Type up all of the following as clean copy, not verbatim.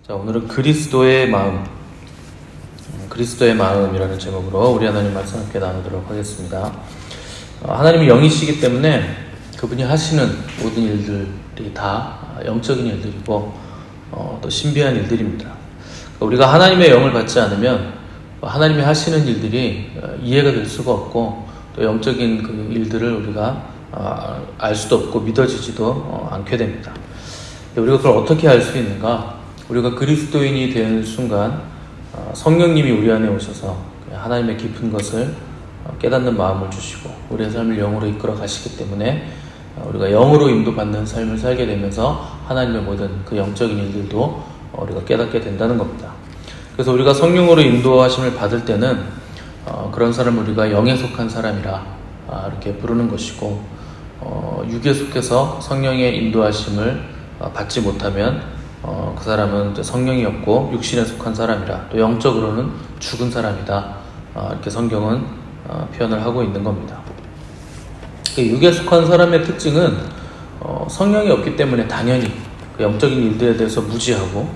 자, 오늘은 그리스도의 마음, 그리스도의 마음이라는 제목으로 우리 하나님 말씀 함께 나누도록 하겠습니다. 하나님이 영이시기 때문에 그분이 하시는 모든 일들이 다 영적인 일들이고 또 신비한 일들입니다. 우리가 하나님의 영을 받지 않으면 하나님이 하시는 일들이 이해가 될 수가 없고 또 영적인 그 일들을 우리가 알 수도 없고 믿어지지도 않게 됩니다. 우리가 그걸 어떻게 알 수 있는가? 우리가 그리스도인이 되는 순간 성령님이 우리 안에 오셔서 하나님의 깊은 것을 깨닫는 마음을 주시고 우리의 삶을 영으로 이끌어 가시기 때문에 우리가 영으로 인도받는 삶을 살게 되면서 하나님의 모든 그 영적인 일들도 우리가 깨닫게 된다는 겁니다. 그래서 우리가 성령으로 인도하심을 받을 때는 그런 사람을 우리가 영에 속한 사람이라 이렇게 부르는 것이고, 육에 속해서 성령의 인도하심을 받지 못하면 그 사람은 성령이 없고 육신에 속한 사람이라, 또 영적으로는 죽은 사람이다, 이렇게 성경은 표현을 하고 있는 겁니다. 육에 속한 사람의 특징은 성령이 없기 때문에 당연히 그 영적인 일들에 대해서 무지하고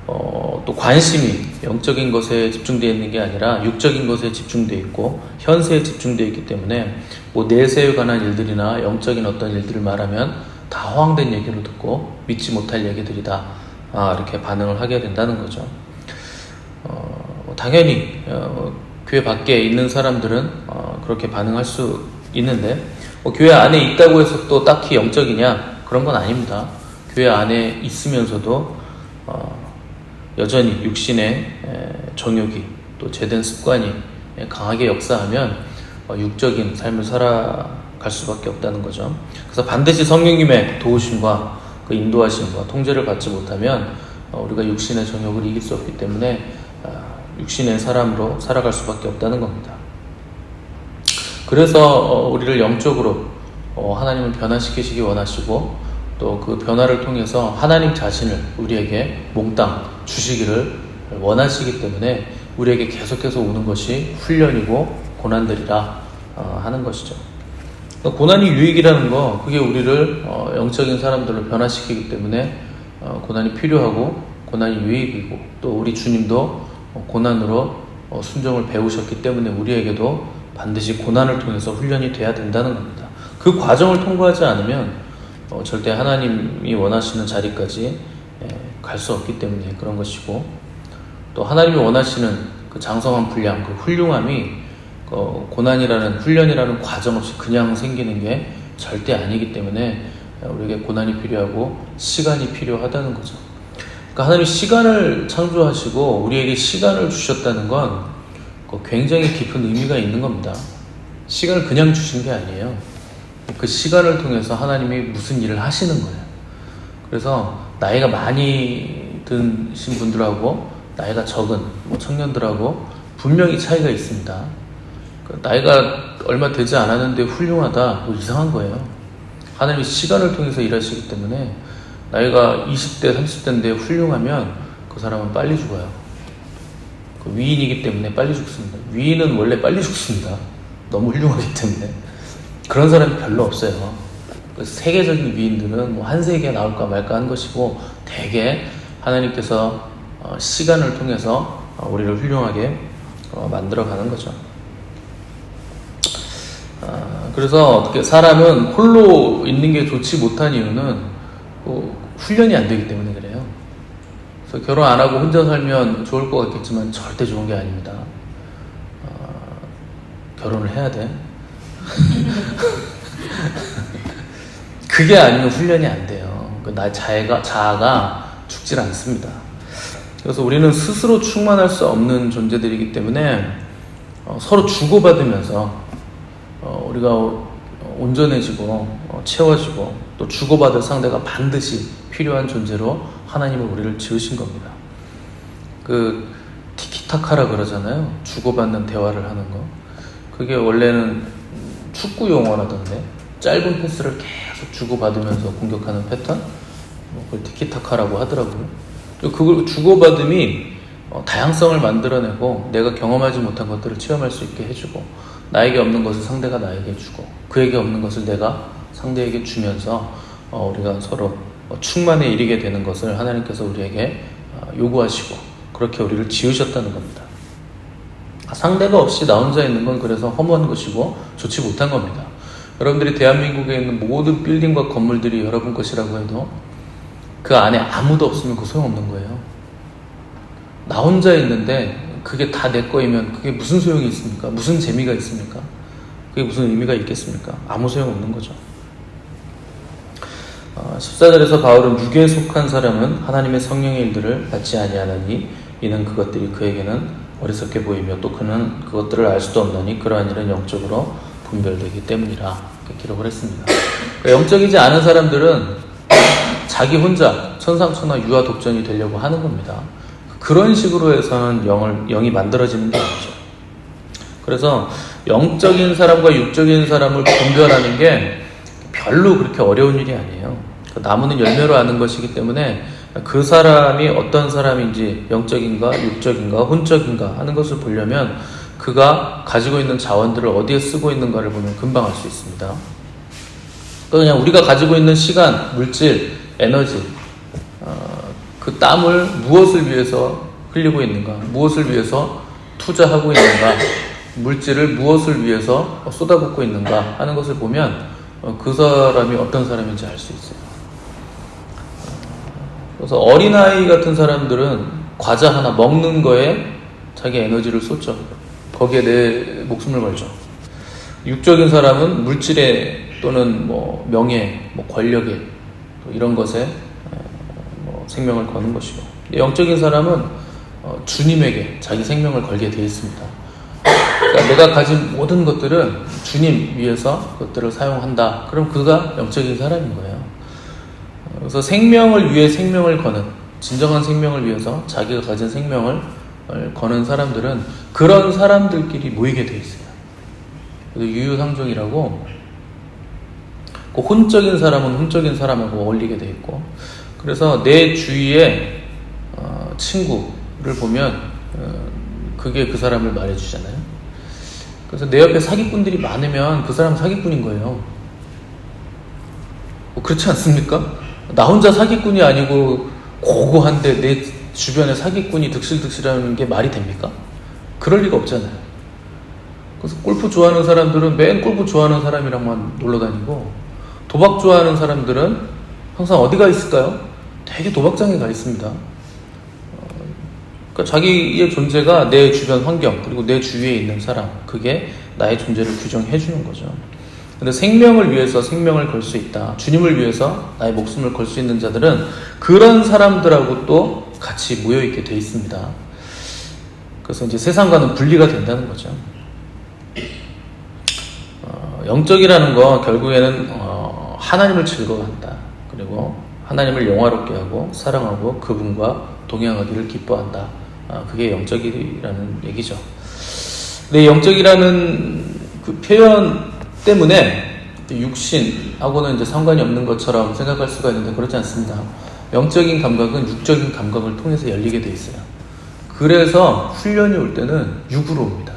또 관심이 영적인 것에 집중되어 있는 게 아니라 육적인 것에 집중되어 있고 현세에 집중되어 있기 때문에 뭐 내세에 관한 일들이나 영적인 어떤 일들을 말하면 다 허황된 얘기로 듣고 믿지 못할 얘기들이다, 이렇게 반응을 하게 된다는 거죠. 당연히 교회 밖에 있는 사람들은 그렇게 반응할 수 있는데 교회 안에 있다고 해서 또 딱히 영적이냐? 그런 건 아닙니다. 교회 안에 있으면서도 여전히 육신의 정욕이 또 죄된 습관이 강하게 역사하면 육적인 삶을 살아갈 수밖에 없다는 거죠. 그래서 반드시 성령님의 도우심과 그 인도하심과 통제를 받지 못하면 우리가 육신의 정욕을 이길 수 없기 때문에 육신의 사람으로 살아갈 수밖에 없다는 겁니다. 그래서 우리를 영적으로 하나님은 변화시키시기 원하시고 또 그 변화를 통해서 하나님 자신을 우리에게 몽땅 주시기를 원하시기 때문에 우리에게 계속해서 오는 것이 훈련이고 고난들이라 하는 것이죠. 고난이 유익이라는 거, 그게 우리를 영적인 사람들로 변화시키기 때문에 고난이 필요하고 고난이 유익이고, 또 우리 주님도 고난으로 순종을 배우셨기 때문에 우리에게도 반드시 고난을 통해서 훈련이 돼야 된다는 겁니다. 그 과정을 통과하지 않으면 절대 하나님이 원하시는 자리까지 갈 수 없기 때문에 그런 것이고, 또 하나님이 원하시는 그 장성한 분량, 그 훌륭함이 고난이라는 훈련이라는 과정 없이 그냥 생기는 게 절대 아니기 때문에 우리에게 고난이 필요하고 시간이 필요하다는 거죠. 그러니까 하나님이 시간을 창조하시고 우리에게 시간을 주셨다는 건 굉장히 깊은 의미가 있는 겁니다. 시간을 그냥 주신 게 아니에요. 그 시간을 통해서 하나님이 무슨 일을 하시는 거예요. 그래서 나이가 많이 드신 분들하고 나이가 적은 청년들하고 분명히 차이가 있습니다. 나이가 얼마 되지 않았는데 훌륭하다, 이상한 거예요. 하나님이 시간을 통해서 일하시기 때문에 나이가 20대, 30대인데 훌륭하면 그 사람은 빨리 죽어요. 그 위인이기 때문에 빨리 죽습니다. 위인은 원래 빨리 죽습니다. 너무 훌륭하기 때문에. 그런 사람이 별로 없어요. 세계적인 위인들은 한 세기에 나올까 말까 한 것이고, 대개 하나님께서 시간을 통해서 우리를 훌륭하게 만들어가는 거죠. 그래서 어떻게 사람은 홀로 있는 게 좋지 못한 이유는 훈련이 안 되기 때문에 그래요. 그래서 결혼 안 하고 혼자 살면 좋을 것 같겠지만 절대 좋은 게 아닙니다. 결혼을 해야 돼. 그게 아니면 훈련이 안 돼요. 자아가 죽질 않습니다. 그래서 우리는 스스로 충만할 수 없는 존재들이기 때문에 서로 주고받으면서 우리가 온전해지고 채워지고 또 주고받을 상대가 반드시 필요한 존재로 하나님은 우리를 지으신 겁니다. 그 티키타카라 그러잖아요. 주고받는 대화를 하는 거. 그게 원래는 축구 용어라던데, 짧은 패스를 계속 주고받으면서 공격하는 패턴, 그걸 티키타카라고 하더라고요. 그걸 주고받음이 다양성을 만들어내고 내가 경험하지 못한 것들을 체험할 수 있게 해주고, 나에게 없는 것을 상대가 나에게 주고 그에게 없는 것을 내가 상대에게 주면서 우리가 서로 충만에 이르게 되는 것을 하나님께서 우리에게 요구하시고 그렇게 우리를 지으셨다는 겁니다. 상대가 없이 나 혼자 있는 건 그래서 허무한 것이고 좋지 못한 겁니다. 여러분들이 대한민국에 있는 모든 빌딩과 건물들이 여러분 것이라고 해도 그 안에 아무도 없으면 그 소용없는 거예요. 나 혼자 있는데 그게 다 내 거이면 그게 무슨 소용이 있습니까? 무슨 재미가 있습니까? 그게 무슨 의미가 있겠습니까? 아무 소용없는 거죠. 14절에서 바울은 육에 속한 사람은 하나님의 성령의 일들을 받지 아니하나니 이는 그것들이 그에게는 어리석게 보이며 또 그는 그것들을 알 수도 없나니 그러한 일은 영적으로 분별되기 때문이라 이렇게 기록을 했습니다. 그러니까 영적이지 않은 사람들은 자기 혼자 천상천하 유아독전이 되려고 하는 겁니다. 그런 식으로 해서는 영이 만들어지는 게 아니죠. 그래서 영적인 사람과 육적인 사람을 분별하는 게 별로 그렇게 어려운 일이 아니에요. 나무는 열매로 아는 것이기 때문에 그 사람이 어떤 사람인지 영적인가 육적인가 혼적인가 하는 것을 보려면 그가 가지고 있는 자원들을 어디에 쓰고 있는가를 보면 금방 알 수 있습니다. 그냥 우리가 가지고 있는 시간, 물질, 에너지, 그 땀을 무엇을 위해서 흘리고 있는가, 무엇을 위해서 투자하고 있는가, 물질을 무엇을 위해서 쏟아붓고 있는가 하는 것을 보면 그 사람이 어떤 사람인지 알 수 있어요. 그래서 어린아이 같은 사람들은 과자 하나 먹는 거에 자기 에너지를 쏟죠. 거기에 내 목숨을 걸죠. 육적인 사람은 물질에 또는 뭐 명예, 뭐 권력에 이런 것에 생명을 거는 것이고, 영적인 사람은 주님에게 자기 생명을 걸게 되어 있습니다. 그러니까 내가 가진 모든 것들은 주님 위해서 그것들을 사용한다. 그럼 그가 영적인 사람인 거예요. 그래서 생명을 위해 생명을 거는, 진정한 생명을 위해서 자기가 가진 생명을 거는 사람들은 그런 사람들끼리 모이게 돼 있어요. 그래서 유유상종이라고 그 혼적인 사람은 혼적인 사람하고 어울리게 돼 있고, 그래서 내 주위에 친구를 보면 그게 그 사람을 말해주잖아요. 그래서 내 옆에 사기꾼들이 많으면 그 사람은 사기꾼인 거예요. 그렇지 않습니까? 나 혼자 사기꾼이 아니고 고고한데 내 주변에 사기꾼이 득실득실하는 게 말이 됩니까? 그럴 리가 없잖아요. 그래서 골프 좋아하는 사람들은 맨 골프 좋아하는 사람이랑만 놀러 다니고, 도박 좋아하는 사람들은 항상 어디가 있을까요? 되게 도박장에 가 있습니다. 그러니까 자기의 존재가 내 주변 환경 그리고 내 주위에 있는 사람, 그게 나의 존재를 규정해 주는 거죠. 근데 생명을 위해서 생명을 걸 수 있다, 주님을 위해서 나의 목숨을 걸 수 있는 자들은 그런 사람들하고 또 같이 모여있게 돼 있습니다. 그래서 이제 세상과는 분리가 된다는 거죠. 영적이라는 거 결국에는 하나님을 즐거워한다, 그리고 하나님을 영화롭게 하고 사랑하고 그분과 동행하기를 기뻐한다. 그게 영적이라는 얘기죠. 근데 영적이라는 그 표현 때문에 육신하고는 이제 상관이 없는 것처럼 생각할 수가 있는데 그렇지 않습니다. 영적인 감각은 육적인 감각을 통해서 열리게 돼 있어요. 그래서 훈련이 올 때는 육으로 옵니다.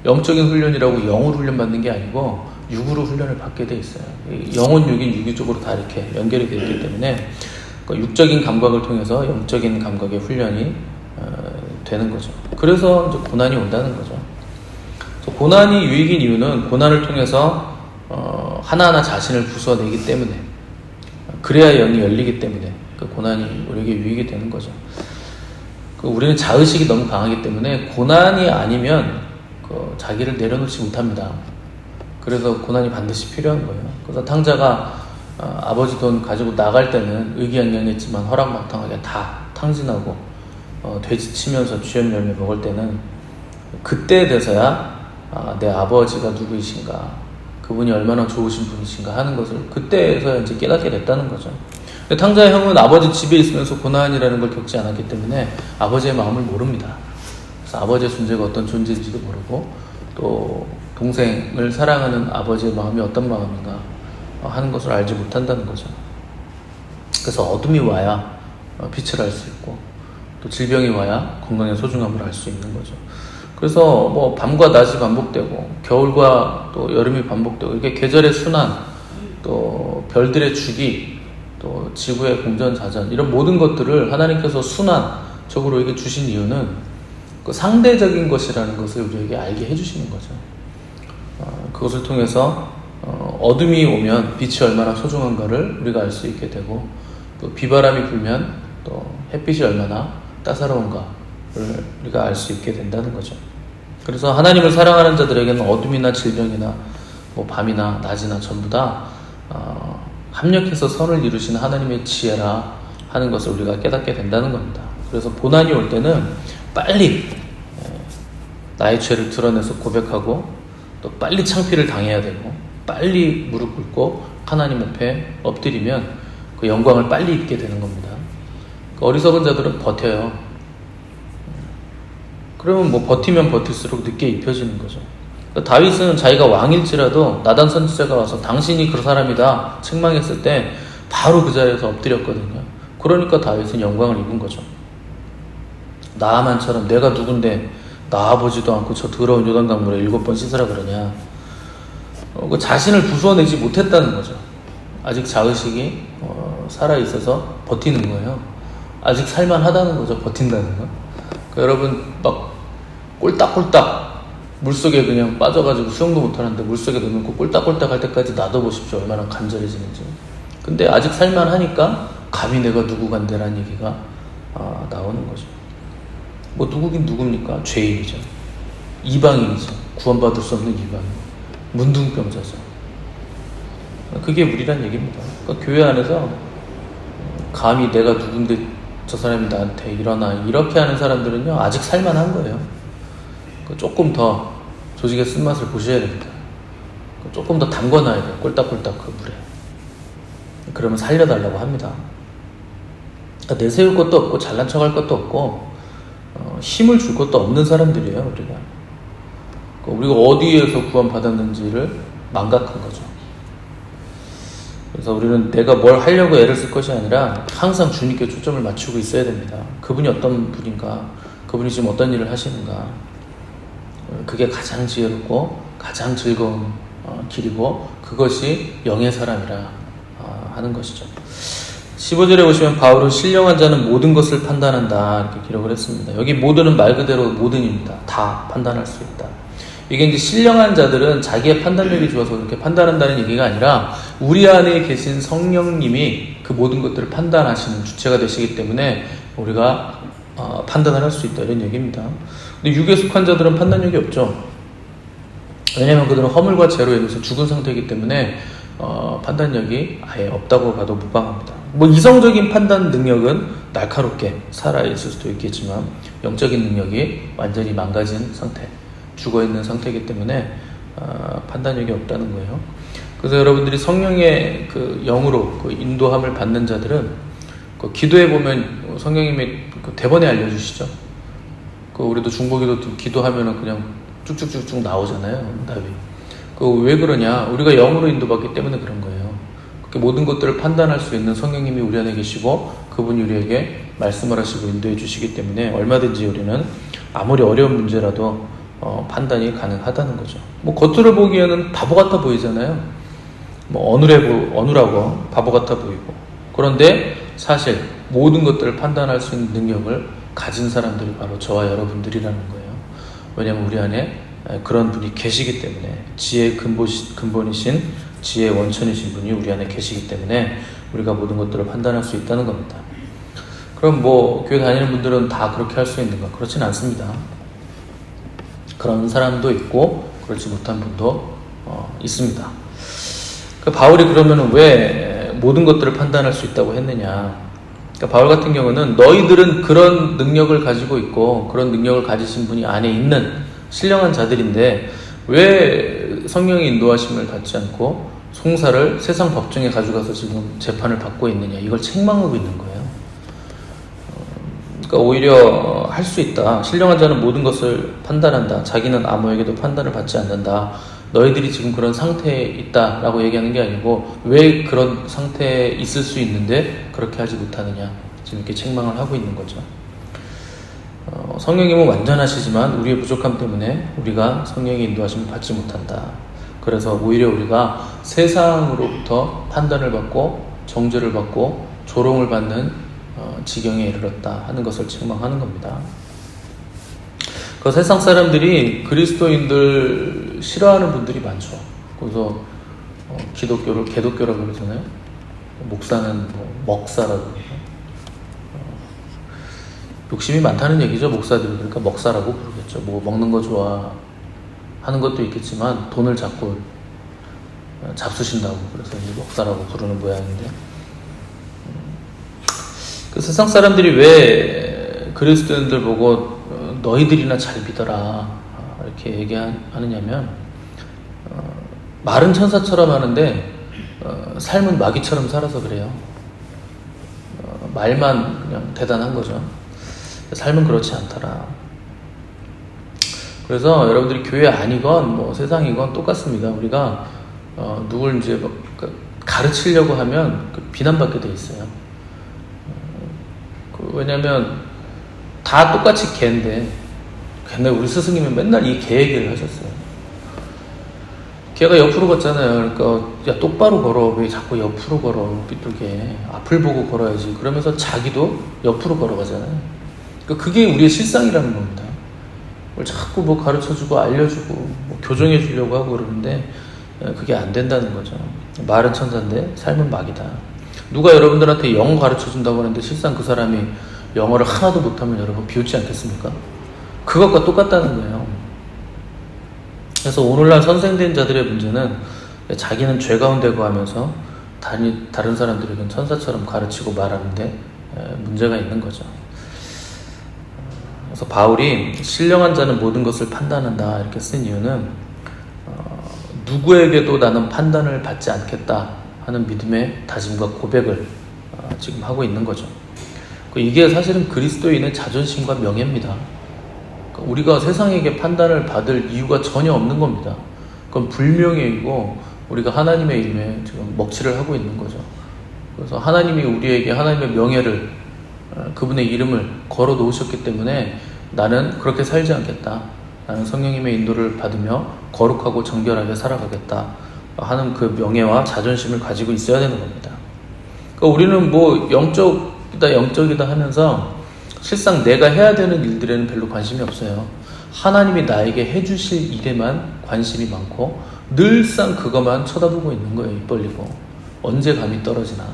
영적인 훈련이라고 영으로 훈련 받는 게 아니고 육으로 훈련을 받게 돼 있어요. 영혼 육인 유기적으로 다 이렇게 연결이 되어 있기 때문에 육적인 감각을 통해서 영적인 감각의 훈련이 되는 거죠. 그래서 이제 고난이 온다는 거죠. 고난이 유익인 이유는 고난을 통해서 하나하나 자신을 부숴내기 때문에, 그래야 영이 열리기 때문에 그 고난이 우리에게 유익이 되는 거죠. 우리는 자의식이 너무 강하기 때문에 고난이 아니면 자기를 내려놓지 못합니다. 그래서 고난이 반드시 필요한 거예요. 그래서 탕자가 아버지 돈 가지고 나갈 때는 의기양양했지만 허락망탕하게 다 탕진하고 돼지 치면서 쥐염 열매 먹을 때는 그때 돼서야 내 아버지가 누구이신가, 그분이 얼마나 좋으신 분이신가 하는 것을 그때서야 이제 깨닫게 됐다는 거죠. 탕자의 형은 아버지 집에 있으면서 고난이라는 걸 겪지 않았기 때문에 아버지의 마음을 모릅니다. 그래서 아버지의 존재가 어떤 존재인지도 모르고, 또 동생을 사랑하는 아버지의 마음이 어떤 마음인가 하는 것을 알지 못한다는 거죠. 그래서 어둠이 와야 빛을 알 수 있고, 또 질병이 와야 건강의 소중함을 알 수 있는 거죠. 그래서 뭐 밤과 낮이 반복되고 겨울과 또 여름이 반복되고, 이렇게 계절의 순환, 또 별들의 주기, 또 지구의 공전자전 이런 모든 것들을 하나님께서 순환적으로 우리에게 주신 이유는 그 상대적인 것이라는 것을 우리에게 알게 해주시는 거죠. 그것을 통해서 어둠이 오면 빛이 얼마나 소중한가를 우리가 알 수 있게 되고, 또 비바람이 불면 또 햇빛이 얼마나 따사로운가를 우리가 알 수 있게 된다는 거죠. 그래서 하나님을 사랑하는 자들에게는 어둠이나 질병이나 뭐 밤이나 낮이나 전부 다 합력해서 선을 이루시는 하나님의 지혜라 하는 것을 우리가 깨닫게 된다는 겁니다. 그래서 고난이 올 때는 빨리 나의 죄를 드러내서 고백하고 또 빨리 창피를 당해야 되고 빨리 무릎 꿇고 하나님 앞에 엎드리면 그 영광을 빨리 입게 되는 겁니다. 어리석은 자들은 버텨요. 그러면 뭐 버티면 버틸수록 늦게 입혀지는 거죠. 그러니까 다윗은 자기가 왕일지라도 나단 선지자가 와서 당신이 그 사람이다 책망했을 때 바로 그 자리에서 엎드렸거든요. 그러니까 다윗은 영광을 입은 거죠. 나아만처럼 내가 누군데 나아보지도 않고 저 더러운 요단강물에 7번 씻으라 그러냐. 그 자신을 부수어내지 못했다는 거죠. 아직 자의식이 살아있어서 버티는 거예요. 아직 살만하다는 거죠. 버틴다는 거. 그러니까 여러분 막 꼴딱꼴딱 물속에 그냥 빠져가지고 수영도 못하는데 물속에 넣어놓고 꼴딱꼴딱 할 때까지 놔둬보십시오. 얼마나 간절해지는지. 근데 아직 살만하니까 감히 내가 누구 간대라는 얘기가 나오는 거죠. 뭐 누구긴 누굽니까? 죄인이죠. 이방인이죠. 구원받을 수 없는 이방인. 문둥병자죠. 그게 우리란 얘기입니다. 그러니까 교회 안에서 감히 내가 누군데 저 사람이 나한테 일어나 이렇게 하는 사람들은요 아직 살만한 거예요. 조금 더 조직의 쓴맛을 보셔야 됩니다. 조금 더 담궈놔야 돼요. 꼴딱꼴딱 그 물에. 그러면 살려달라고 합니다. 그러니까 내세울 것도 없고 잘난 척할 것도 없고 힘을 줄 것도 없는 사람들이에요. 우리가. 우리가 어디에서 구원받았는지를 망각한 거죠. 그래서 우리는 내가 뭘 하려고 애를 쓸 것이 아니라 항상 주님께 초점을 맞추고 있어야 됩니다. 그분이 어떤 분인가, 그분이 지금 어떤 일을 하시는가, 그게 가장 지혜롭고 가장 즐거운 길이고 그것이 영의 사람이라 하는 것이죠. 15절에 보시면 바울은 신령한 자는 모든 것을 판단한다 이렇게 기록을 했습니다. 여기 모든은 말 그대로 모든입니다. 다 판단할 수 있다. 이게 이제 신령한 자들은 자기의 판단력이 좋아서 그렇게 판단한다는 얘기가 아니라 우리 안에 계신 성령님이 그 모든 것들을 판단하시는 주체가 되시기 때문에 우리가 판단을 할 수 있다 이런 얘기입니다. 근데 육에 속한 자들은 판단력이 없죠. 왜냐하면 그들은 허물과 죄로 인해서 죽은 상태이기 때문에 판단력이 아예 없다고 봐도 무방합니다. 뭐 이성적인 판단 능력은 날카롭게 살아있을 수도 있겠지만 영적인 능력이 완전히 망가진 상태, 죽어있는 상태이기 때문에 판단력이 없다는 거예요. 그래서 여러분들이 성령의 그 영으로 그 인도함을 받는 자들은 그 기도해 보면 성령님이 그 대번에 알려주시죠. 그 우리도 중보기도 기도하면은 그냥 쭉쭉쭉쭉 나오잖아요. 답이. 그 왜 그러냐? 우리가 영으로 인도받기 때문에 그런 거예요. 그렇게 모든 것들을 판단할 수 있는 성령님이 우리 안에 계시고 그분이 우리에게 말씀을 하시고 인도해 주시기 때문에 얼마든지 우리는 아무리 어려운 문제라도 판단이 가능하다는 거죠. 뭐 겉으로 보기에는 바보 같아 보이잖아요. 뭐 어눌하고 바보 같아 보이고. 그런데 사실 모든 것들을 판단할 수 있는 능력을 가진 사람들이 바로 저와 여러분들이라는 거예요. 왜냐하면 우리 안에 그런 분이 계시기 때문에 지혜의 근본이신 지혜의 원천이신 분이 우리 안에 계시기 때문에 우리가 모든 것들을 판단할 수 있다는 겁니다. 그럼 뭐 교회 다니는 분들은 다 그렇게 할 수 있는가? 그렇진 않습니다. 그런 사람도 있고 그렇지 못한 분도 있습니다. 바울이 그러면 왜 모든 것들을 판단할 수 있다고 했느냐? 그러니까 바울 같은 경우는 너희들은 그런 능력을 가지고 있고 그런 능력을 가지신 분이 안에 있는 신령한 자들인데 왜 성령의 인도하심을 받지 않고 송사를 세상 법정에 가져가서 지금 재판을 받고 있느냐, 이걸 책망하고 있는 거예요. 그러니까 오히려 할 수 있다. 신령한 자는 모든 것을 판단한다. 자기는 아무에게도 판단을 받지 않는다. 너희들이 지금 그런 상태에 있다라고 얘기하는 게 아니고 왜 그런 상태에 있을 수 있는데 그렇게 하지 못하느냐, 지금 이렇게 책망을 하고 있는 거죠. 성령님은 완전하시지만 우리의 부족함 때문에 우리가 성령의 인도하심을 받지 못한다. 그래서 오히려 우리가 세상으로부터 판단을 받고 정죄를 받고 조롱을 받는 지경에 이르렀다 하는 것을 책망하는 겁니다. 그 세상 사람들이 그리스도인들 싫어하는 분들이 많죠. 그래서 기독교를 개독교라고 그러잖아요. 목사는 먹사라고 그러죠. 욕심이 많다는 얘기죠. 목사들이. 그러니까 먹사라고 부르겠죠. 뭐 먹는 거 좋아하는 것도 있겠지만 돈을 자꾸 잡수신다고 그래서 이제 먹사라고 부르는 모양인데, 그 세상 사람들이 왜 그리스도인들 보고 너희들이나 잘 믿어라 이렇게 얘기하느냐면, 말은 천사처럼 하는데 삶은 마귀처럼 살아서 그래요. 말만 그냥 대단한 거죠. 삶은 그렇지 않더라. 그래서 여러분들이 교회 아니건 뭐 세상이건 똑같습니다. 우리가 누굴 이제 가르치려고 하면 비난받게 돼 있어요. 왜냐면 다 똑같이 개인데, 근데 우리 스승님이 맨날 이 개 얘기를 하셨어요. 걔가 옆으로 걷잖아요. 그러니까 야 똑바로 걸어, 왜 자꾸 옆으로 걸어, 삐뚤게 앞을 보고 걸어야지. 그러면서 자기도 옆으로 걸어가잖아요. 그러니까 그게 우리의 실상이라는 겁니다. 자꾸 뭐 가르쳐주고 알려주고 뭐 교정해주려고 하고 그러는데 그게 안 된다는 거죠. 말은 천사인데 삶은 마귀다. 누가 여러분들한테 영어 가르쳐준다고 하는데 실상 그 사람이 영어를 하나도 못하면 여러분 비웃지 않겠습니까? 그것과 똑같다는 거예요. 그래서 오늘날 선생된 자들의 문제는 자기는 죄 가운데 거하면서 다른 사람들에게는 천사처럼 가르치고 말하는데 문제가 있는 거죠. 그래서 바울이 신령한 자는 모든 것을 판단한다 이렇게 쓴 이유는 누구에게도 나는 판단을 받지 않겠다 하는 믿음의 다짐과 고백을 지금 하고 있는 거죠. 이게 사실은 그리스도인의 자존심과 명예입니다. 우리가 세상에게 판단을 받을 이유가 전혀 없는 겁니다. 그건 불명예이고 우리가 하나님의 이름에 지금 먹칠을 하고 있는 거죠. 그래서 하나님이 우리에게 하나님의 명예를, 그분의 이름을 걸어 놓으셨기 때문에 나는 그렇게 살지 않겠다, 나는 성령님의 인도를 받으며 거룩하고 정결하게 살아가겠다 하는 그 명예와 자존심을 가지고 있어야 되는 겁니다. 그러니까 우리는 뭐 영적이다 하면서 실상 내가 해야 되는 일들에는 별로 관심이 없어요. 하나님이 나에게 해주실 일에만 관심이 많고 늘상 그것만 쳐다보고 있는 거예요. 입 벌리고. 언제 감이 떨어지나.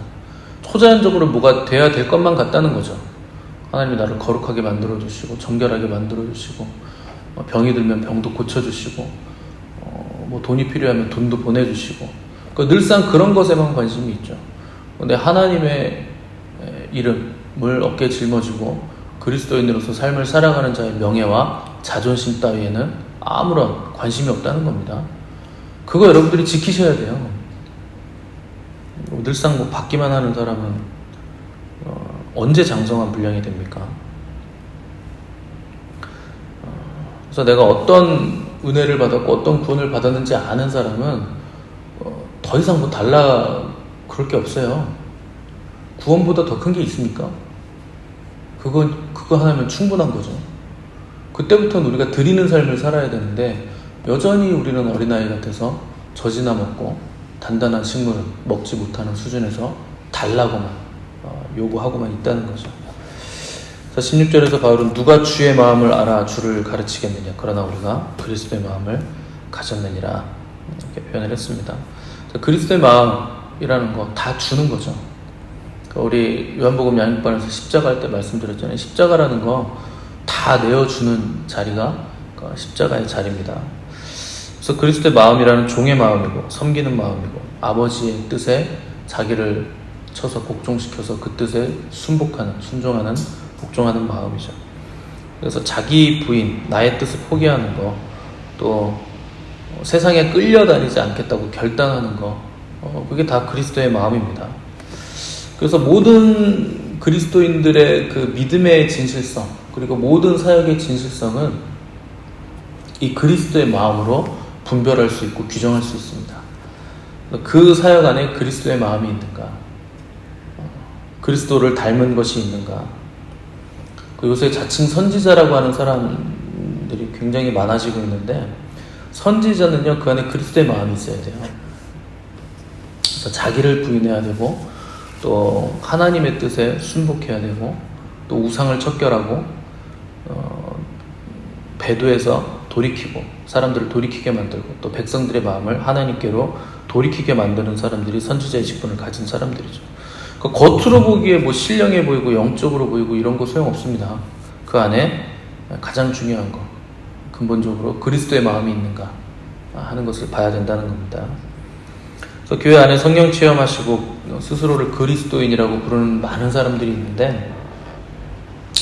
초자연적으로 뭐가 돼야 될 것만 같다는 거죠. 하나님이 나를 거룩하게 만들어주시고 정결하게 만들어주시고 병이 들면 병도 고쳐주시고 뭐 돈이 필요하면 돈도 보내주시고, 그러니까 늘상 그런 것에만 관심이 있죠. 근데 하나님의 이름을 어깨에 짊어지고 그리스도인으로서 삶을 살아가는 자의 명예와 자존심 따위에는 아무런 관심이 없다는 겁니다. 그거 여러분들이 지키셔야 돼요. 늘상 뭐 받기만 하는 사람은 언제 장성한 분량이 됩니까? 그래서 내가 어떤 은혜를 받았고 어떤 구원을 받았는지 아는 사람은 더 이상 뭐 달라 그럴 게 없어요. 구원보다 더 큰 게 있습니까? 그거 하나면 충분한 거죠. 그때부터는 우리가 드리는 삶을 살아야 되는데 여전히 우리는 어린아이 같아서 젖이나 먹고 단단한 식물을 먹지 못하는 수준에서 달라고만 요구하고만 있다는 거죠. 16절에서 바울은 누가 주의 마음을 알아 주를 가르치겠느냐, 그러나 우리가 그리스도의 마음을 가졌느니라 이렇게 표현을 했습니다. 그리스도의 마음이라는 거 다 주는 거죠. 우리 요한복음 양육반에서 십자가 할 때 말씀드렸잖아요. 십자가라는 거 다 내어주는 자리가 십자가의 자리입니다. 그래서 그리스도의 마음이라는 종의 마음이고 섬기는 마음이고 아버지의 뜻에 자기를 쳐서 복종시켜서 그 뜻에 순종하는 복종하는 마음이죠. 그래서 자기 부인, 나의 뜻을 포기하는 거, 또 세상에 끌려다니지 않겠다고 결단하는 거, 그게 다 그리스도의 마음입니다. 그래서 모든 그리스도인들의 그 믿음의 진실성, 그리고 모든 사역의 진실성은 이 그리스도의 마음으로 분별할 수 있고 규정할 수 있습니다. 그 사역 안에 그리스도의 마음이 있는가, 그리스도를 닮은 것이 있는가. 요새 자칭 선지자라고 하는 사람들이 굉장히 많아지고 있는데, 선지자는요, 그 안에 그리스도의 마음이 있어야 돼요. 그래서 자기를 부인해야 되고 또 하나님의 뜻에 순복해야 되고, 또 우상을 척결하고 배도에서 돌이키고 사람들을 돌이키게 만들고, 또 백성들의 마음을 하나님께로 돌이키게 만드는 사람들이 선지자의 직분을 가진 사람들이죠. 그러니까 겉으로 보기에 뭐 신령해 보이고 영적으로 보이고 이런 거 소용없습니다. 그 안에 가장 중요한 거, 근본적으로 그리스도의 마음이 있는가 하는 것을 봐야 된다는 겁니다. 그래서 교회 안에 성령 체험하시고 스스로를 그리스도인이라고 부르는 많은 사람들이 있는데,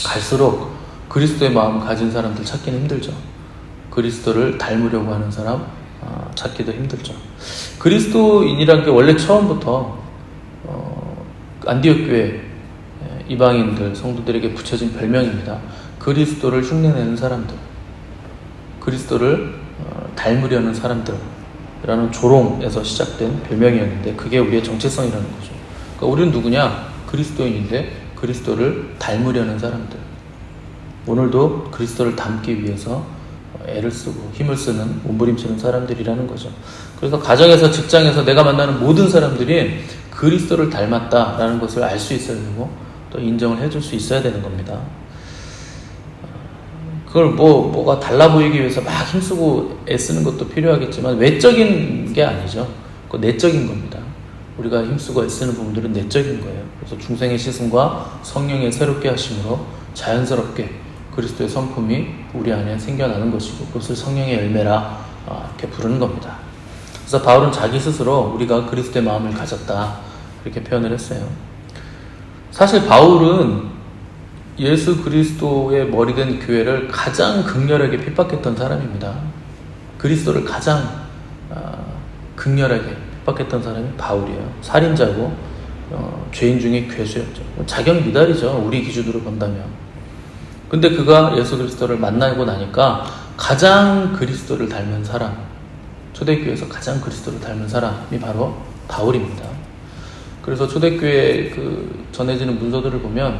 갈수록 그리스도의 마음 가진 사람들 찾기는 힘들죠. 그리스도를 닮으려고 하는 사람 찾기도 힘들죠. 그리스도인이란 게 원래 처음부터 안디옥 교회 이방인들 성도들에게 붙여진 별명입니다. 그리스도를 흉내내는 사람들, 그리스도를 닮으려는 사람들이라는 조롱에서 시작된 별명이었는데, 그게 우리의 정체성이라는 거죠. 그러니까 우리는 누구냐? 그리스도인인데 그리스도를 닮으려는 사람들. 오늘도 그리스도를 닮기 위해서 애를 쓰고 힘을 쓰는 몸부림치는 사람들이라는 거죠. 그래서 가정에서, 직장에서 내가 만나는 모든 사람들이 그리스도를 닮았다라는 것을 알 수 있어야 되고, 또 인정을 해줄 수 있어야 되는 겁니다. 그걸 뭐가 달라 보이기 위해서 막 힘쓰고 애쓰는 것도 필요하겠지만 외적인 게 아니죠. 그거 내적인 겁니다. 우리가 힘쓰고 애쓰는 부분들은 내적인 거예요. 그래서 중생의 시승과 성령의 새롭게 하심으로 자연스럽게 그리스도의 성품이 우리 안에 생겨나는 것이고, 그것을 성령의 열매라 이렇게 부르는 겁니다. 그래서 바울은 자기 스스로 우리가 그리스도의 마음을 가졌다 이렇게 표현을 했어요. 사실 바울은 예수 그리스도의 머리된 교회를 가장 극렬하게 핍박했던 사람입니다. 그리스도를 가장 극렬하게 핍박했던 사람이 바울이에요. 살인자고 죄인 중에 괴수였죠. 자격 미달이죠, 우리 기준으로 본다면. 근데 그가 예수 그리스도를 만나고 나니까 가장 그리스도를 닮은 사람, 초대교회에서 가장 그리스도를 닮은 사람이 바로 바울입니다. 그래서 초대교회에 전해지는 문서들을 보면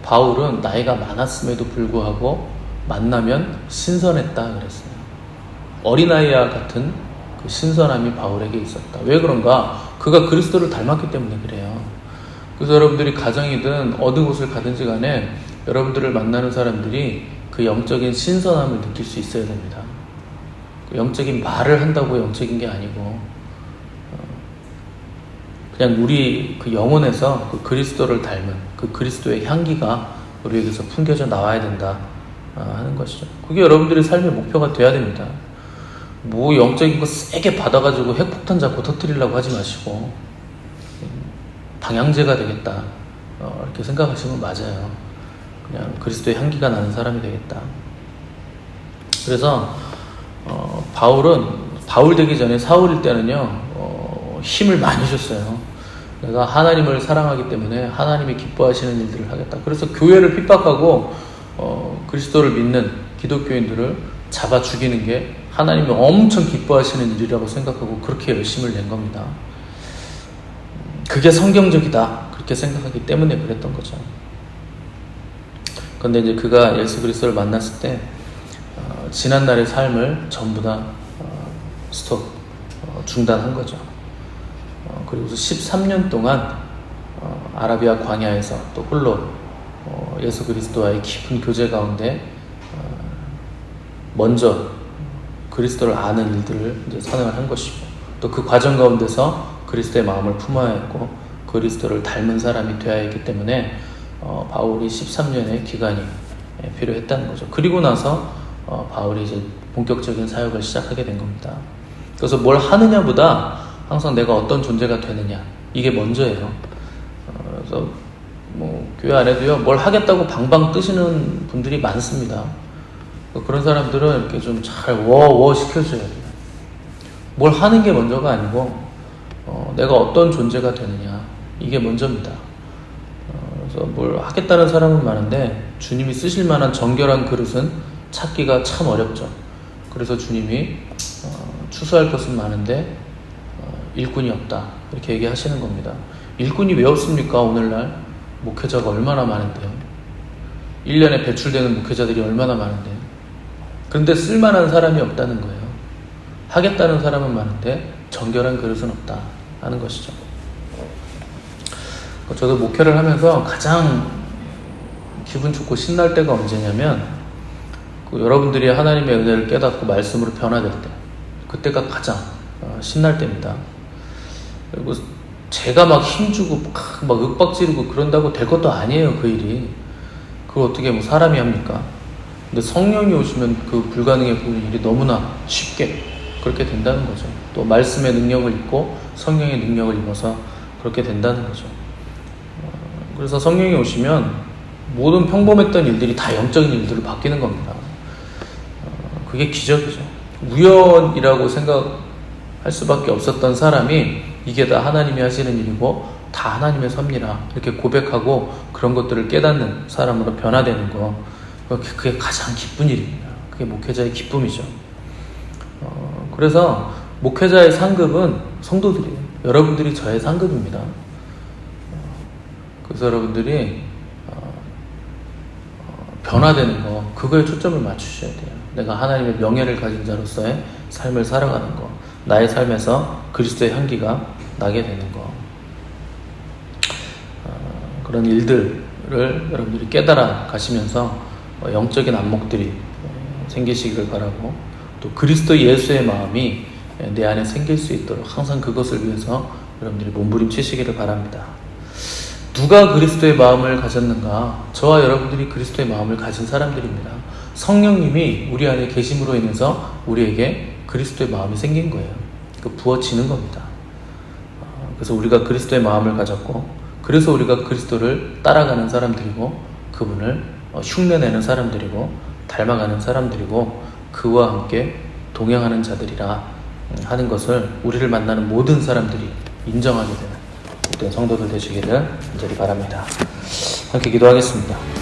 바울은 나이가 많았음에도 불구하고 만나면 신선했다 그랬어요. 어린아이와 같은 그 신선함이 바울에게 있었다. 왜 그런가? 그가 그리스도를 닮았기 때문에 그래요. 그래서 여러분들이 가정이든 어느 곳을 가든지 간에 여러분들을 만나는 사람들이 그 영적인 신선함을 느낄 수 있어야 됩니다. 그 영적인 말을 한다고 영적인 게 아니고, 그냥 우리 그 영혼에서 그 그리스도를 닮은 그 그리스도의 향기가 우리에게서 풍겨져 나와야 된다 하는 것이죠. 그게 여러분들의 삶의 목표가 돼야 됩니다. 뭐 영적인 거 세게 받아가지고 핵폭탄 잡고 터뜨리려고 하지 마시고, 방향제가 되겠다 이렇게 생각하시면 맞아요. 그냥 그리스도의 향기가 나는 사람이 되겠다. 그래서 바울 되기 전에 사울일 때는요, 힘을 많이 줬어요. 내가 하나님을 사랑하기 때문에 하나님이 기뻐하시는 일들을 하겠다. 그래서 교회를 핍박하고 그리스도를 믿는 기독교인들을 잡아 죽이는 게 하나님이 엄청 기뻐하시는 일이라고 생각하고 그렇게 열심을 낸 겁니다. 그게 성경적이다 그렇게 생각하기 때문에 그랬던 거죠. 그런데 이제 그가 예수 그리스도를 만났을 때 지난날의 삶을 전부 다 중단한 거죠. 그리고 13년 동안 아라비아 광야에서 또 홀로 예수 그리스도와의 깊은 교제 가운데 먼저 그리스도를 아는 일들을 이제 선행을 한 것이고, 또 그 과정 가운데서 그리스도의 마음을 품어야 했고 그리스도를 닮은 사람이 되어야 했기 때문에 바울이 13년의 기간이 필요했다는 거죠. 그리고 나서 바울이 이제 본격적인 사역을 시작하게 된 겁니다. 그래서 뭘 하느냐보다 항상 내가 어떤 존재가 되느냐, 이게 먼저예요. 그래서 교회 안에도요, 뭘 하겠다고 방방 뜨시는 분들이 많습니다. 그런 사람들은 이렇게 좀 잘 시켜줘야 돼요. 뭘 하는 게 먼저가 아니고 내가 어떤 존재가 되느냐, 이게 먼저입니다. 그래서 뭘 하겠다는 사람은 많은데 주님이 쓰실 만한 정결한 그릇은 찾기가 참 어렵죠. 그래서 주님이 추수할 것은 많은데 일꾼이 없다 이렇게 얘기하시는 겁니다. 일꾼이 왜 없습니까? 오늘날 목회자가 얼마나 많은데요. 1년에 배출되는 목회자들이 얼마나 많은데요. 그런데 쓸만한 사람이 없다는 거예요. 하겠다는 사람은 많은데 정결한 그릇은 없다 하는 것이죠. 저도 목회를 하면서 가장 기분 좋고 신날 때가 언제냐면 여러분들이 하나님의 은혜를 깨닫고 말씀으로 변화될 때, 그때가 가장 신날 때입니다. 그리고 제가 막 힘주고 막 윽박지르고 그런다고 될 것도 아니에요. 그 일이. 그걸 어떻게 뭐 사람이 합니까? 근데 성령이 오시면 그 불가능해 보이는 일이 너무나 쉽게 그렇게 된다는 거죠. 또 말씀의 능력을 입고 성령의 능력을 입어서 그렇게 된다는 거죠. 그래서 성령이 오시면 모든 평범했던 일들이 다 영적인 일들로 바뀌는 겁니다. 그게 기적이죠. 우연이라고 생각할 수밖에 없었던 사람이 이게 다 하나님이 하시는 일이고 다 하나님의 섭리라 이렇게 고백하고 그런 것들을 깨닫는 사람으로 변화되는 거, 그게 가장 기쁜 일입니다. 그게 목회자의 기쁨이죠. 그래서 목회자의 상급은 성도들이에요. 여러분들이 저의 상급입니다. 그래서 여러분들이 변화되는 거, 그거에 초점을 맞추셔야 돼요. 내가 하나님의 명예를 가진 자로서의 삶을 살아가는 거, 나의 삶에서 그리스도의 향기가 나게 되는 거, 그런 일들을 여러분들이 깨달아 가시면서 영적인 안목들이 생기시기를 바라고, 또 그리스도 예수의 마음이 내 안에 생길 수 있도록 항상 그것을 위해서 여러분들이 몸부림치시기를 바랍니다. 누가 그리스도의 마음을 가졌는가? 저와 여러분들이 그리스도의 마음을 가진 사람들입니다. 성령님이 우리 안에 계심으로 인해서 우리에게 그리스도의 마음이 생긴 거예요. 부어지는 겁니다. 그래서 우리가 그리스도의 마음을 가졌고, 그래서 우리가 그리스도를 따라가는 사람들이고, 그분을 흉내내는 사람들이고, 닮아가는 사람들이고, 그와 함께 동행하는 자들이라 하는 것을 우리를 만나는 모든 사람들이 인정하게 되는 복된 성도들 되시기를 간절히 바랍니다. 함께 기도하겠습니다.